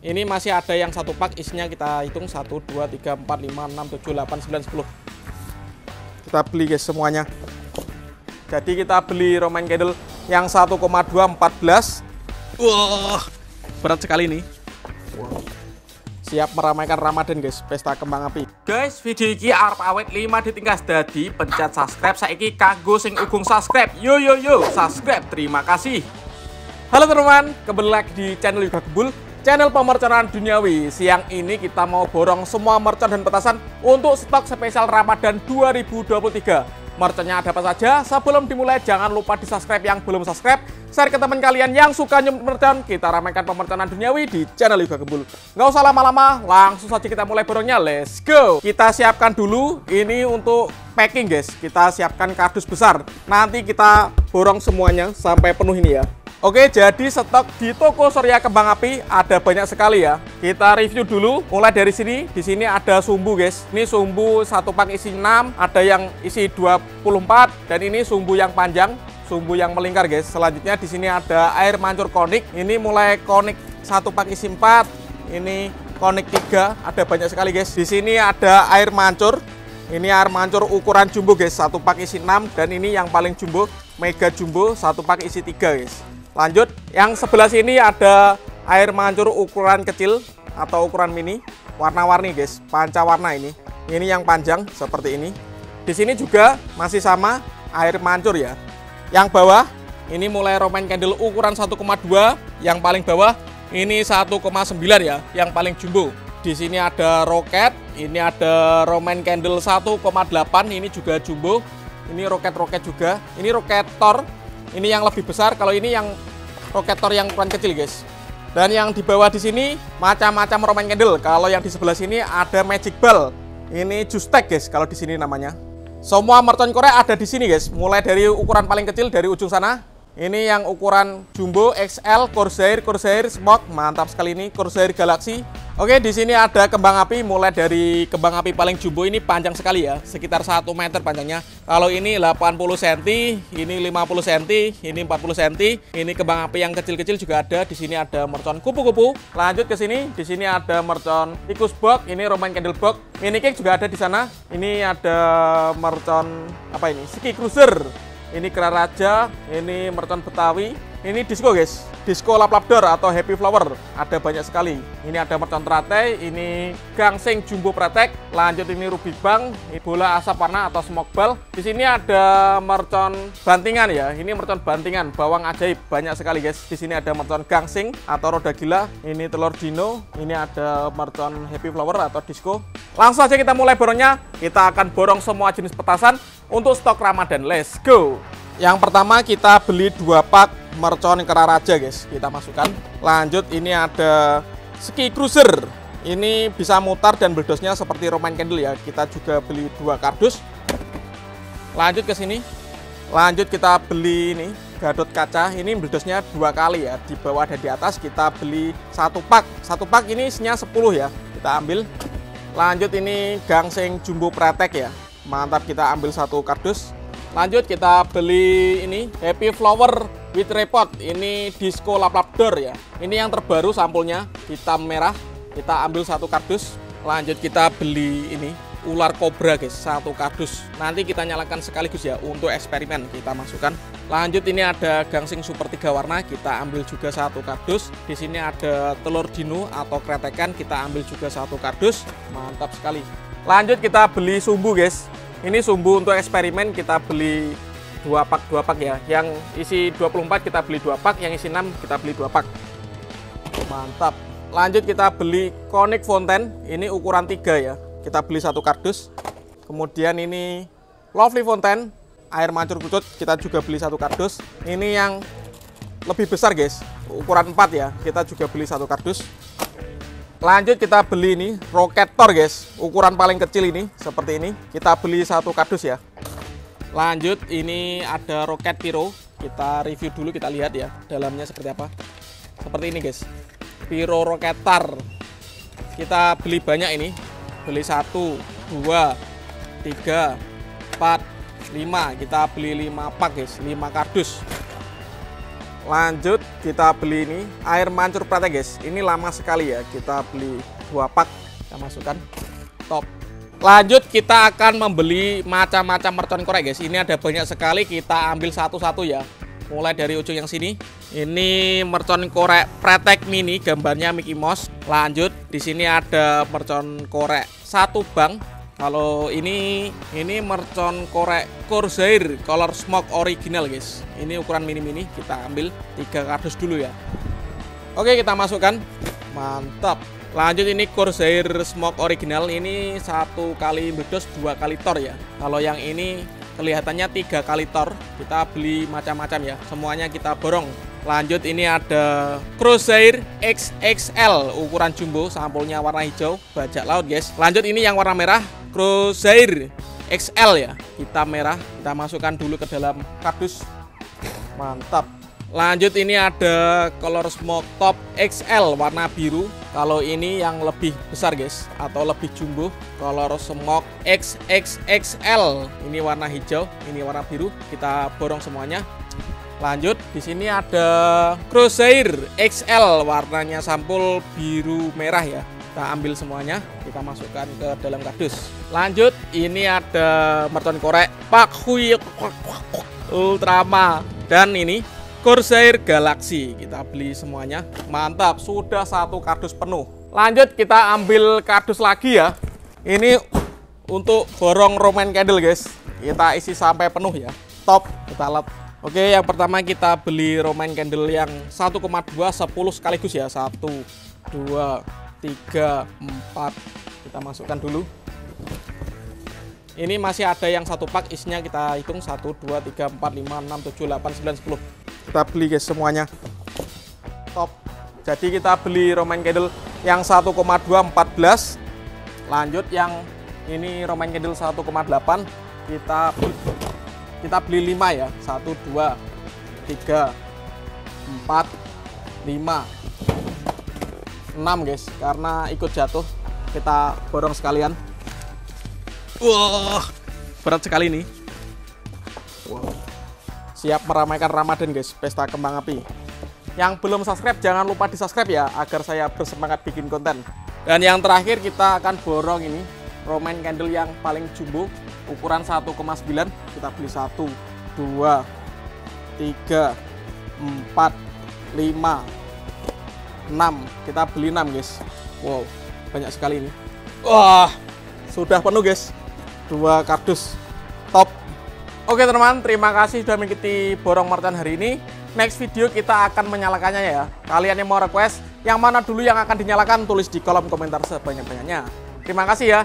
Ini masih ada yang satu pak, isinya kita hitung 1, 2, 3, 4, 5, 6, 7, 8, 9, 10. Kita beli guys semuanya. Jadi kita beli Roman candle yang 1,214. Wah, berat sekali nih. Siap meramaikan Ramadan guys, pesta kembang api. Guys, video ini arep awet 5 ditingkas, dadi pencet subscribe saiki kanggo sing ugung subscribe. Yo subscribe, terima kasih. Halo teman-teman, kembali lagi di channel Yoga Gembul, channel pemerconaan duniawi. Siang ini kita mau borong semua mercon dan petasan untuk stok spesial Ramadan 2023. Merconnya ada apa saja? Sebelum dimulai jangan lupa di subscribe yang belum subscribe, share ke teman kalian yang suka nyumbut mercon. Kita ramaikan pemerconaan duniawi di channel Yoga Gembul. Nggak usah lama-lama, langsung saja kita mulai borongnya. Let's go. Kita siapkan dulu ini untuk packing guys. Kita siapkan kardus besar. Nanti kita borong semuanya sampai penuh ini ya. Oke, jadi stok di toko Surya Kembang Api ada banyak sekali ya. Kita review dulu, mulai dari sini. Di sini ada sumbu guys. Ini sumbu satu pak isi 6, ada yang isi 24, dan ini sumbu yang panjang, sumbu yang melingkar guys. Selanjutnya di sini ada air mancur konik. Ini mulai konik satu pak isi 4, ini konik 3, ada banyak sekali guys. Di sini ada air mancur. Ini air mancur ukuran jumbo guys, satu pak isi 6, dan ini yang paling jumbo, mega jumbo, satu pak isi 3 guys. Lanjut, yang sebelah sini ada air mancur ukuran kecil atau ukuran mini, warna-warni guys, panca warna ini. Ini yang panjang seperti ini. Di sini juga masih sama air mancur ya. Yang bawah ini mulai Roman candle ukuran 1,2, yang paling bawah ini 1,9 ya, yang paling jumbo. Di sini ada roket, ini ada Roman candle 1,8, ini juga jumbo. Ini roket-roket juga. Ini roket Thor. Ini yang lebih besar, kalau ini yang roketor yang ukuran kecil guys. Dan yang di bawah di sini macam-macam Roman candle. Kalau yang di sebelah sini ada magic ball. Ini juice tag guys kalau di sini namanya. Semua mercon Korea ada di sini guys. Mulai dari ukuran paling kecil dari ujung sana. Ini yang ukuran jumbo, XL, Corsair, Smoke, mantap sekali ini, Corsair Galaxy. Oke, di sini ada kembang api, mulai dari kembang api paling jumbo ini panjang sekali ya, sekitar 1 meter panjangnya. Kalau ini 80 cm, ini 50 cm, ini 40 cm. Ini kembang api yang kecil-kecil juga ada. Di sini ada mercon kupu-kupu. Lanjut ke sini, di sini ada mercon tikus box, ini Roman candle box. Mini cake juga ada di sana. Ini ada mercon apa ini? Ski cruiser. Ini Kera Raja, ini mercon Betawi, ini disco guys, disco lap-lapdor atau happy flower, ada banyak sekali. Ini ada mercon teratai, ini gangsing jumbo pretek, lanjut ini ruby bang, ini bola asap warna atau smoke ball. Di sini ada mercon bantingan ya, ini mercon bantingan, bawang ajaib, banyak sekali guys. Di sini ada mercon gangsing atau roda gila, ini telur dino, ini ada mercon happy flower atau disco. Langsung aja kita mulai borongnya, kita akan borong semua jenis petasan untuk stok Ramadan. Let's go. Yang pertama kita beli 2 pak mercon Kera Raja guys, kita masukkan. Lanjut ini ada Ski Cruiser. Ini bisa mutar dan beledosnya seperti Roman candle ya. Kita juga beli 2 kardus. Lanjut ke sini. Lanjut kita beli ini Gadot kaca. Ini beledosnya 2 kali ya, di bawah dan di atas. Kita beli 1 pak. 1 pak ini isinya 10 ya. Kita ambil. Lanjut ini gangsing jumbo pretek ya. Mantap, kita ambil 1 kardus. Lanjut kita beli ini happy flower with repot. Ini disco lap-lapdor ya. Ini yang terbaru sampulnya, hitam merah. Kita ambil 1 kardus. Lanjut kita beli ini ular kobra guys, 1 kardus. Nanti kita nyalakan sekaligus ya untuk eksperimen, kita masukkan. Lanjut ini ada gangsing super 3 warna, kita ambil juga 1 kardus. Di sini ada telur dino atau kretekan, kita ambil juga 1 kardus. Mantap sekali. Lanjut kita beli sumbu guys. Ini sumbu untuk eksperimen, kita beli 2 pak ya. Yang isi 24 kita beli 2 pak, yang isi 6 kita beli 2 pak. Mantap. Lanjut kita beli konik fonten, ini ukuran 3 ya. Kita beli 1 kardus. Kemudian ini lovely fonten, air mancur kucut, kita juga beli 1 kardus. Ini yang lebih besar guys, ukuran 4 ya. Kita juga beli 1 kardus. Lanjut kita beli ini roket Thor guys, ukuran paling kecil ini seperti ini. Kita beli 1 kardus ya. Lanjut ini ada roket Pyro. Kita review dulu, kita lihat ya dalamnya seperti apa. Seperti ini guys, Pyro roket Thor. Kita beli banyak ini. Beli 1, 2, 3, 4, 5. Kita beli 5 pak guys, 5 kardus. Lanjut kita beli ini air mancur pretek guys. Ini lama sekali ya. Kita beli 2 pak. Kita masukkan. Top. Lanjut kita akan membeli macam-macam mercon korek guys. Ini ada banyak sekali, kita ambil satu-satu ya. Mulai dari ujung yang sini. Ini mercon korek pretek mini, gambarnya Mickey Mouse. Lanjut di sini ada mercon korek 1 bang. Kalau ini mercon korek Corsair Color Smoke original guys. Ini ukuran mini-mini, kita ambil 3 kardus dulu ya. Oke, kita masukkan. Mantap. Lanjut ini Corsair Smoke original, ini 1 kali meledos 2 kali tor ya. Kalau yang ini kelihatannya 3 kali tor. Kita beli macam-macam ya, semuanya kita borong. Lanjut ini ada Corsair XXL ukuran jumbo, sampulnya warna hijau, bajak laut guys. Lanjut ini yang warna merah, Corsair XL ya, hitam merah. Kita masukkan dulu ke dalam kardus. Mantap. Lanjut ini ada Color Smoke Top XL warna biru. Kalau ini yang lebih besar guys, atau lebih jumbo, Color Smoke XXXL. Ini warna hijau, ini warna biru. Kita borong semuanya. Lanjut di sini ada Corsair XL warnanya sampul biru merah ya. Kita ambil semuanya, kita masukkan ke dalam kardus. Lanjut ini ada mercon korek Pak Hui Ultrama dan ini Corsair Galaxy. Kita beli semuanya. Mantap, sudah 1 kardus penuh. Lanjut kita ambil kardus lagi ya. Ini untuk borong Roman candle guys. Kita isi sampai penuh ya. Top, kita lihat. Oke, yang pertama kita beli Roman candle yang 1,2 10 sekaligus ya. 1 2 3 4. Kita masukkan dulu. Ini masih ada yang 1 pak, isinya kita hitung 1 2 3 4 5 6 7 8 9 10. Kita beli guys semuanya. Top. Jadi kita beli Roman candle yang 1,2 14. Lanjut yang ini Roman candle 1,8 kita beli 5 ya. 1 2 3 4 5 6 guys, karena ikut jatuh kita borong sekalian. Wah, berat sekali nih. Wow. Siap meramaikan Ramadan guys, pesta kembang api. Yang belum subscribe jangan lupa di subscribe ya, agar saya bersemangat bikin konten. Dan yang terakhir kita akan borong ini Roman candle yang paling jumbo, ukuran 1,9. Kita beli 1 2 3 4 5 6. Kita beli 6 guys. Wow, banyak sekali ini. Wah, sudah penuh guys, 2 kardus. Top. Oke teman-teman, terima kasih sudah mengikuti borong mercon hari ini. Next video kita akan menyalakannya ya. Kalian yang mau request yang mana dulu yang akan dinyalakan, tulis di kolom komentar sebanyak-banyaknya. Terima kasih ya.